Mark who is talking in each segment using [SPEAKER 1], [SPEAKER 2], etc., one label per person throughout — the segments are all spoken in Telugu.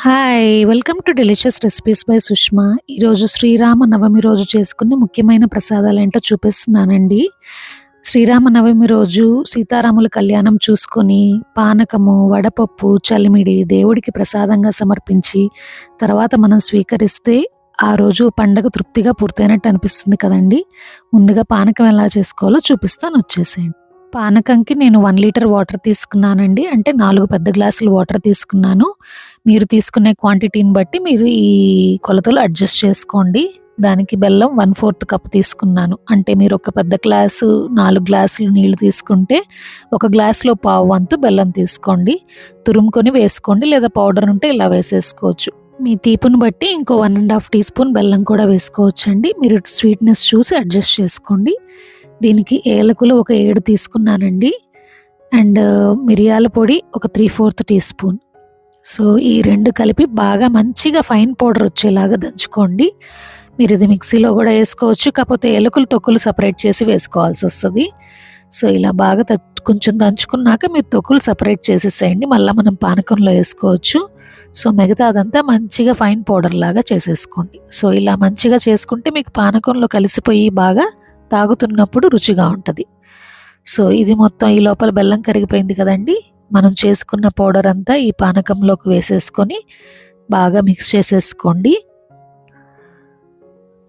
[SPEAKER 1] Hi! Welcome to delicious recipes by Sushma. ఈరోజు శ్రీరామనవమి రోజు చేసుకునే ముఖ్యమైన ప్రసాదాలేంటో చూపిస్తున్నానండి. శ్రీరామనవమి రోజు సీతారాముల కళ్యాణం చూసుకొని, పానకము, వడపప్పు, చలిమిడి దేవుడికి ప్రసాదంగా సమర్పించి, తర్వాత మనం స్వీకరిస్తే ఆ రోజు పండగ తృప్తిగా పూర్తయినట్టు అనిపిస్తుంది కదండీ! ముందుగా పానకం ఎలా చేసుకోవాలో చూపిస్తాను, వచ్చేసేయండి. పానకంకి నేను 1 లీటర్ వాటర్ తీసుకున్నానండి. అంటే 4 పెద్ద గ్లాసులు వాటర్ తీసుకున్నాను. మీరు తీసుకునే క్వాంటిటీని బట్టి మీరు ఈ కొలతలు అడ్జస్ట్ చేసుకోండి. దానికి బెల్లం 1/4 కప్ తీసుకున్నాను. అంటే మీరు ఒక పెద్ద గ్లాసు 4 గ్లాసులు నీళ్లు తీసుకుంటే, ఒక గ్లాసులో పావు వంతు బెల్లం తీసుకోండి. తురుముకొని వేసుకోండి, లేదా పౌడర్ ఉంటే ఇలా వేసేసుకోవచ్చు. మీ తీపుని బట్టి ఇంకో 1 ½ టీ స్పూన్ బెల్లం కూడా వేసుకోవచ్చండి. మీరు స్వీట్‌నెస్ చూసి అడ్జస్ట్ చేసుకోండి. దీనికి ఏలకులు ఒక 7 తీసుకున్నానండి. అండ్ మిరియాల పొడి ఒక 3/4 టీ స్పూన్. సో ఈ 2 కలిపి బాగా మంచిగా ఫైన్ పౌడర్ వచ్చేలాగా దంచుకోండి. మీరు ఇది మిక్సీలో కూడా వేసుకోవచ్చు, కాకపోతే ఏలకులు తొక్కులు సపరేట్ చేసి వేసుకోవాల్సి వస్తుంది. సో ఇలా బాగా కొంచెం దంచుకున్నాక మీరు తొక్కులు సపరేట్ చేసేసేయండి. మళ్ళీ మనం పానకంలో వేసుకోవచ్చు. సో మిగతా అదంతా మంచిగా ఫైన్ పౌడర్ లాగా చేసేసుకోండి. సో ఇలా మంచిగా చేసుకుంటే మీకు పానకంలో కలిసిపోయి బాగా తాగుతున్నప్పుడు రుచిగా ఉంటుంది. సో ఇది మొత్తం ఈ లోపల బెల్లం కరిగిపోయింది కదండి. మనం చేసుకున్న పౌడర్ అంతా ఈ పానకంలోకి వేసేసుకొని బాగా మిక్స్ చేసేసుకోండి.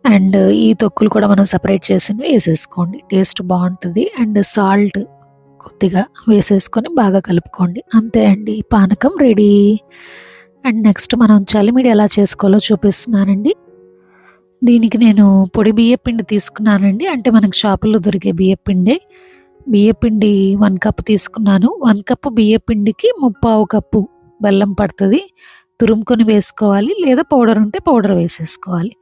[SPEAKER 1] అండ్ ఈ తొక్కులు కూడా మనం సపరేట్ చేసినవి వేసేసుకోండి, టేస్ట్ బాగుంటుంది. అండ్ సాల్ట్ కొద్దిగా వేసేసుకొని బాగా కలుపుకోండి. అంతే అండి, పానకం రెడీ. అండ్ నెక్స్ట్ మనం చలిమిడి ఎలా చేసుకోవాలో చూపిస్తున్నానండి. దీనికి నేను పొడి బియ్యపిండి తీసుకున్నానండి. అంటే మనకు షాపుల్లో దొరికే బియ్యపిండి 1 కప్ తీసుకున్నాను. 1 కప్పు బియ్యపిండికి 3/4 కప్పు బెల్లం పడుతుంది. తురుముకొని వేసుకోవాలి, లేదా పౌడర్ ఉంటే పౌడర్ వేసేసుకోవాలి.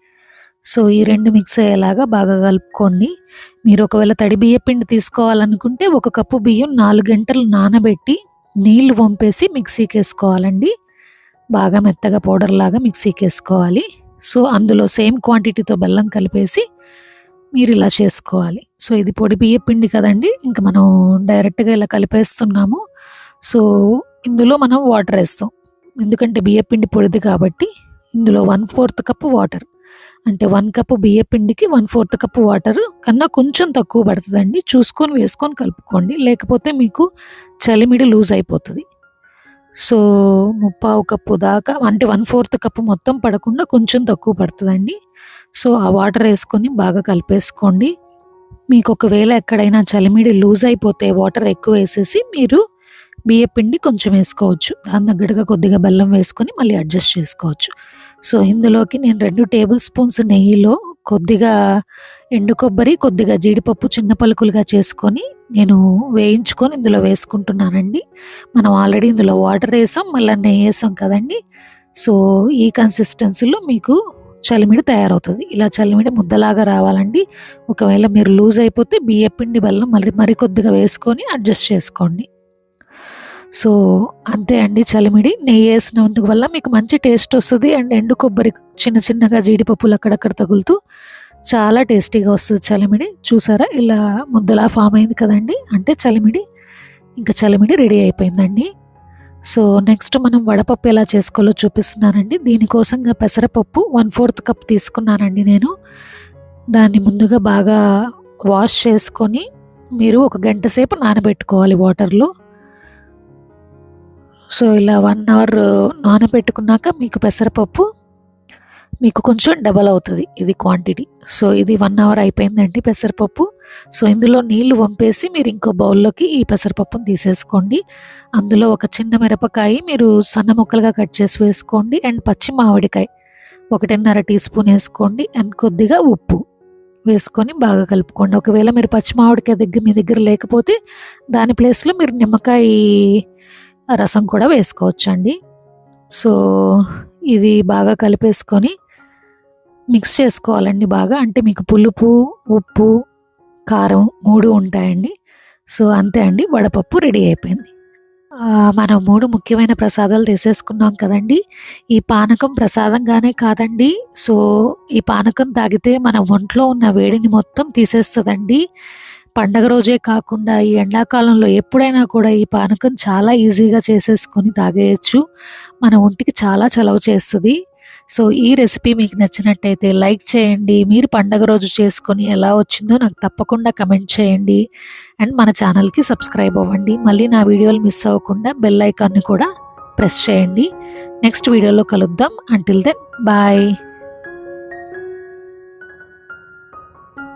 [SPEAKER 1] సో ఈ 2 మిక్స్ అయ్యేలాగా బాగా కలుపుకోండి. మీరు ఒకవేళ తడి బియ్యపిండి తీసుకోవాలనుకుంటే 1 కప్పు బియ్యం 4 గంటలు నానబెట్టి నీళ్లు వంపేసి మిక్సీకి వేసుకోవాలండి. బాగా మెత్తగా పౌడర్ లాగా మిక్సీకి వేసుకోవాలి. సో అందులో సేమ్ క్వాంటిటీతో బెల్లం కలిపేసి మీరు ఇలా చేసుకోవాలి. సో ఇది పొడి బియ్యపిండి కదండి, ఇంకా మనం డైరెక్ట్గా ఇలా కలిపేస్తున్నాము. సో ఇందులో మనం వాటర్ వేస్తాం, ఎందుకంటే బియ్యపిండి పొడిది కాబట్టి. ఇందులో 1/4 కప్పు వాటర్, అంటే 1 కప్పు బియ్యపిండికి 1/4 కప్పు వాటర్ కన్నా కొంచెం తక్కువ పడుతుందండి. చూసుకొని వేసుకొని కలుపుకోండి, లేకపోతే మీకు చలిమిడి లూజ్ అయిపోతుంది. సో 3/4 కప్పు దాకా, అంటే 1/4 కప్పు మొత్తం పడకుండా కొంచెం తక్కువ పడుతుందండి. సో ఆ వాటర్ వేసుకొని బాగా కలిపేసుకోండి. మీకు ఒకవేళ ఎక్కడైనా చలిమిడి లూజ్ అయిపోతే వాటర్ ఎక్కువ వేసేసి మీరు బియ్యపిండి కొంచెం వేసుకోవచ్చు. దాని తగ్గట్టుగా కొద్దిగా బెల్లం వేసుకొని మళ్ళీ అడ్జస్ట్ చేసుకోవచ్చు. సో ఇందులోకి నేను 2 టేబుల్ స్పూన్స్ నెయ్యిలో కొద్దిగా ఎండు కొబ్బరి, కొద్దిగా జీడిపప్పు చిన్న పలుకులుగా చేసుకొని నేను వేయించుకొని ఇందులో వేసుకుంటున్నానండి. మనం ఆల్రెడీ ఇందులో వాటర్ వేసాం, మళ్ళీ నెయ్యి వేసాం కదండి. సో ఈ కన్సిస్టెన్సీలో మీకు చలిమిడి తయారవుతుంది. ఇలా చలిమిడి ముద్దలాగా రావాలండి. ఒకవేళ మీరు లూజ్ అయిపోతే బియ్యపిండి బెల్లం మరి కొద్దిగా వేసుకొని అడ్జస్ట్ చేసుకోండి. సో అంతే అండి, చలిమిడి నెయ్యి వేసినందుకు వల్ల మీకు మంచి టేస్ట్ వస్తుంది. అండ్ ఎండు కొబ్బరి చిన్న చిన్నగా జీడిపప్పులు అక్కడక్కడ తగులుతూ చాలా టేస్టీగా వస్తుంది చలిమిడి. చూసారా, ఇలా ముద్దలా ఫామ్ అయింది కదండి, అంటే చలిమిడి. ఇంకా చలిమిడి రెడీ అయిపోయిందండి. సో నెక్స్ట్ మనం వడపప్పు ఎలా చేసుకోవాలో చూపిస్తున్నానండి. దీనికోసంగా పెసరపప్పు 1/4 కప్ తీసుకున్నానండి నేను. దాన్ని ముందుగా బాగా వాష్ చేసుకొని మీరు 1 గంట సేపు నానబెట్టుకోవాలి వాటర్లో. సో ఇలా 1 అవర్ నానబెట్టుకున్నాక మీకు పెసరపప్పు మీకు కొంచెం డబల్ అవుతుంది ఇది క్వాంటిటీ. సో ఇది 1 అవర్ అయిపోయిందండి పెసరపప్పు. సో ఇందులో నీళ్లు వంపేసి మీరు ఇంకో బౌల్లోకి ఈ పెసరపప్పును తీసేసుకోండి. అందులో ఒక చిన్న మిరపకాయ మీరు సన్న ముక్కలుగా కట్ చేసి వేసుకోండి. అండ్ పచ్చి మామిడికాయ 1.5 టీ స్పూన్ వేసుకోండి. అండ్ కొద్దిగా ఉప్పు వేసుకొని బాగా కలుపుకోండి. ఒకవేళ మీరు పచ్చి మామిడికాయ మీ దగ్గర లేకపోతే దాని ప్లేస్లో మీరు నిమ్మకాయ రసం కూడా వేసుకోవచ్చండి. సో ఇది బాగా కలిపేసుకొని మిక్స్ చేసుకోవాలండి బాగా. అంటే మీకు పులుపు, ఉప్పు, కారం 3 ఉంటాయండి. సో అంతే అండి, వడపప్పు రెడీ అయిపోయింది. మనం 3 ముఖ్యమైన ప్రసాదాలు తీసేసుకున్నాం కదండి. ఈ పానకం ప్రసాదంగానే కాదండి. సో ఈ పానకం తాగితే మన ఒంట్లో ఉన్న వేడిని మొత్తం తీసేస్తుందండి. పండగ రోజే కాకుండా ఈ ఎండాకాలంలో ఎప్పుడైనా కూడా ఈ పానకం చాలా ఈజీగా చేసేసుకొని తాగేయచ్చు. మన ఒంటికి చాలా చలవ చేస్తది. సో, ఈ రెసిపీ మీకు నచ్చినట్టయితే లైక్ చేయండి. మీరు పండగ రోజు చేసుకొని ఎలా వచ్చిందో నాకు తప్పకుండా కమెంట్ చేయండి. అండ్ మన ఛానల్‌కి సబ్స్క్రైబ్ అవ్వండి. మళ్ళీ నా వీడియోలు మిస్ అవ్వకుండా బెల్ ఐకాన్‌ని కూడా ప్రెస్ చేయండి. నెక్స్ట్ వీడియోలో కలుద్దాం. Until then bye.